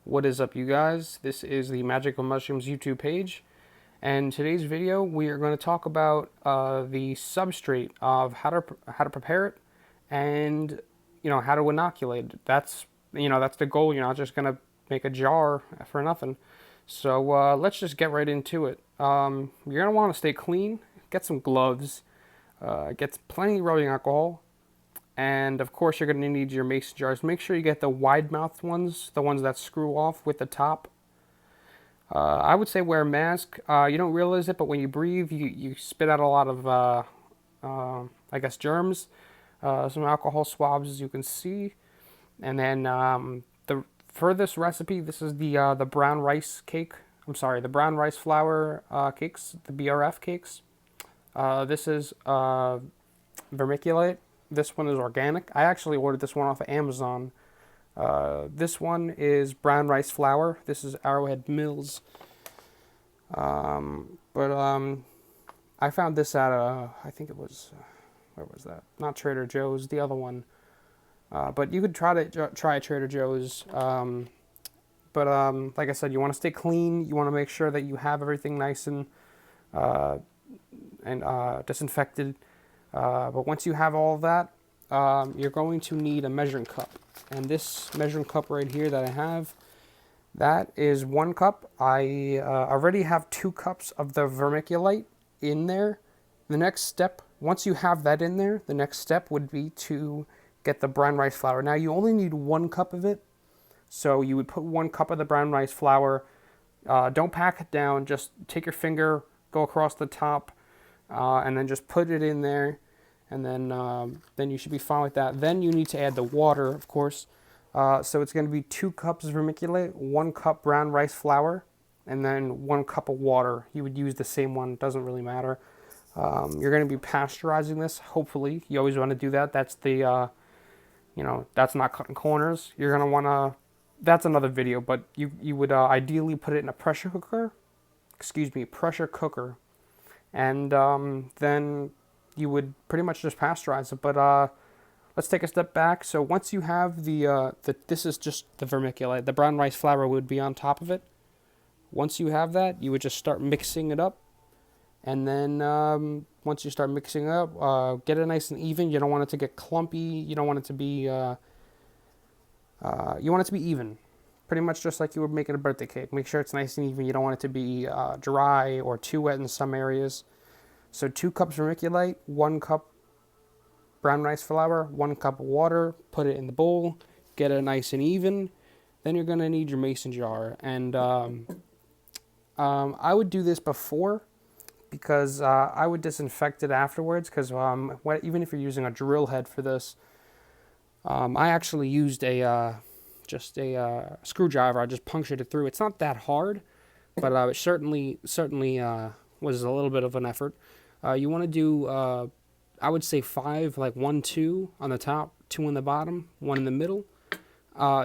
What is up, you guys? This is the Magical Mushrooms YouTube page, and today's video we are going to talk about the substrate of how to prepare it, and how to inoculate it. That's the goal. You're not just going to make a jar for nothing. So let's just get right into it. You're going to want to stay clean. Get some gloves. Get plenty of rubbing alcohol. And of course, you're going to need your mason jars. Make sure you get the wide-mouthed ones, the ones that screw off with the top. I would say wear a mask. You don't realize it, but when you breathe, you spit out a lot of, I guess, germs. Some alcohol swabs, as you can see. And then for this recipe, this is the brown rice cake. I'm sorry, the brown rice flour cakes, the BRF cakes. This is vermiculite. This one is organic. I actually ordered this one off of Amazon. This one is brown rice flour. This is Arrowhead Mills. I found this at I think it was, where was that? Not Trader Joe's, the other one. But you could try Trader Joe's. Like I said, you want to stay clean. You want to make sure that you have everything nice and disinfected. But once you have all of that, you're going to need a measuring cup. And this measuring cup right here that I have, that is 1 cup. I already have 2 cups of the vermiculite in there. The next step, once you have that in there, the next step would be to get the brown rice flour. Now you only need 1 cup of it. So you would put 1 cup of the brown rice flour. Don't pack it down. Just take your finger, go across the top, and then just put it in there. And then you should be fine with that. Then you need to add the water, of course. So it's going to be 2 cups of vermiculite, 1 cup brown rice flour, and then 1 cup of water. You would use the same one. It doesn't really matter. You're going to be pasteurizing this, hopefully. You always want to do that. That's the, that's not cutting corners. You're going to want to, that's another video, but you would ideally put it in a pressure cooker. Pressure cooker. And then you would pretty much just pasteurize it. But let's take a step back. So once you have this is just the vermiculite. The brown rice flour would be on top of it. Once you have that, you would just start mixing it up. And then once you start mixing it up, get it nice and even. You don't want it to get clumpy. You don't want it to be, you want it to be even. Pretty much just like you would making a birthday cake. Make sure it's nice and even. You don't want it to be dry or too wet in some areas. So 2 cups vermiculite, 1 cup brown rice flour, 1 cup of water, put it in the bowl, get it nice and even. Then you're going to need your mason jar. And I would do this before because I would disinfect it afterwards because even if you're using a drill head for this, I actually used just a screwdriver. I just punctured it through. It's not that hard, but it certainly was a little bit of an effort. You want to do, I would say 5, like 1, 2 on the top, 2 on the bottom, 1 in the middle.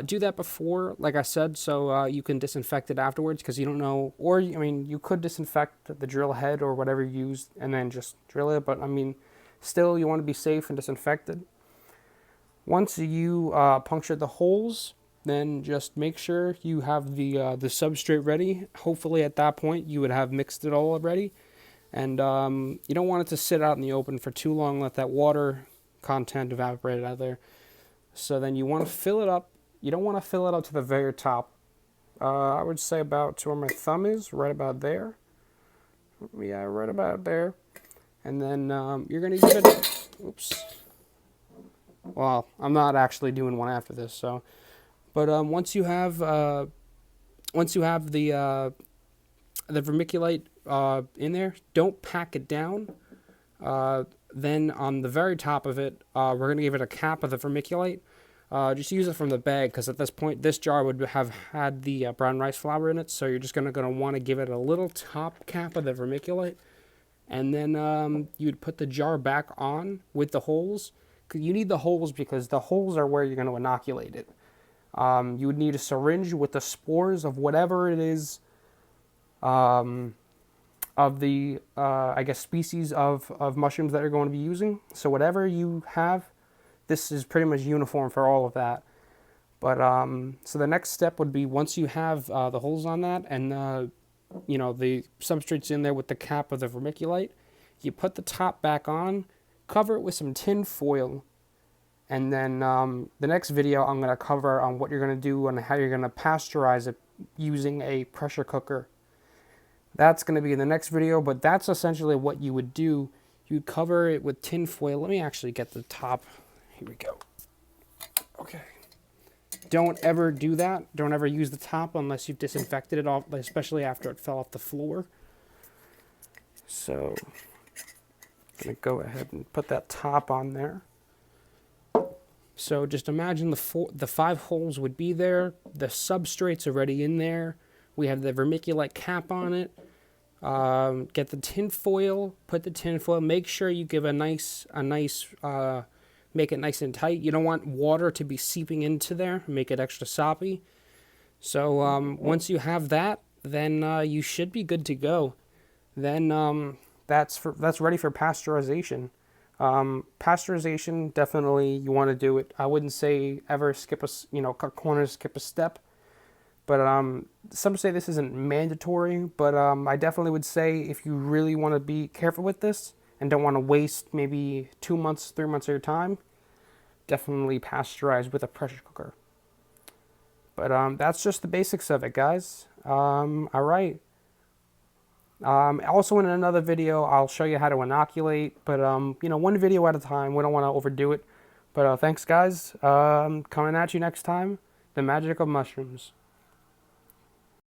Do that before, like I said, so you can disinfect it afterwards because you don't know, or I mean, you could disinfect the drill head or whatever you used and then just drill it, but I mean, still you want to be safe and disinfected. Once you puncture the holes, then just make sure you have the substrate ready. Hopefully at that point you would have mixed it all already. And you don't want it to sit out in the open for too long, let that water content evaporate out of there. So then you want to fill it up. You don't want to fill it up to the very top. I would say about to where my thumb is, right about there. Yeah, right about there. And then you're going to give it, oops. Well, I'm not actually doing one after this, so. But once you have the vermiculite in there, don't pack it down. Then on the very top of it, we're going to give it a cap of the vermiculite. Just use it from the bag because at this point, this jar would have had the brown rice flour in it. So you're just going to want to give it a little top cap of the vermiculite. And then you'd put the jar back on with the holes. You need the holes because the holes are where you're going to inoculate it. You would need a syringe with the spores of whatever it is of the, I guess, species of mushrooms that you're going to be using. So whatever you have, this is pretty much uniform for all of that. But so the next step would be, once you have the holes on that and you know, the substrate's in there with the cap of the vermiculite, you put the top back on, cover it with some tin foil, and then the next video I'm going to cover on what you're going to do and how you're going to pasteurize it using a pressure cooker. That's going to be in the next video, but that's essentially what you would do. You'd cover it with tin foil. Let me actually get the top. Here we go. Okay. Don't ever do that. Don't ever use the top unless you've disinfected it off, especially after it fell off the floor. So I'm going to go ahead and put that top on there. So just imagine the 5 holes would be there. The substrate's already in there. We have the vermiculite cap on it. Get the tin foil, put the tin foil, make sure you give make it nice and tight. You don't want water to be seeping into there, make it extra soppy. So once you have that, then you should be good to go. Then that's ready for pasteurization. Pasteurization, definitely you want to do it. I wouldn't say ever skip cut corners, skip a step. But some say this isn't mandatory, but I definitely would say if you really want to be careful with this and don't want to waste maybe 2 months, 3 months of your time, definitely pasteurize with a pressure cooker. But that's just the basics of it, guys. All right. Also in another video, I'll show you how to inoculate, but you know, one video at a time. We don't want to overdo it. But thanks, guys. Coming at you next time, the magic of mushrooms.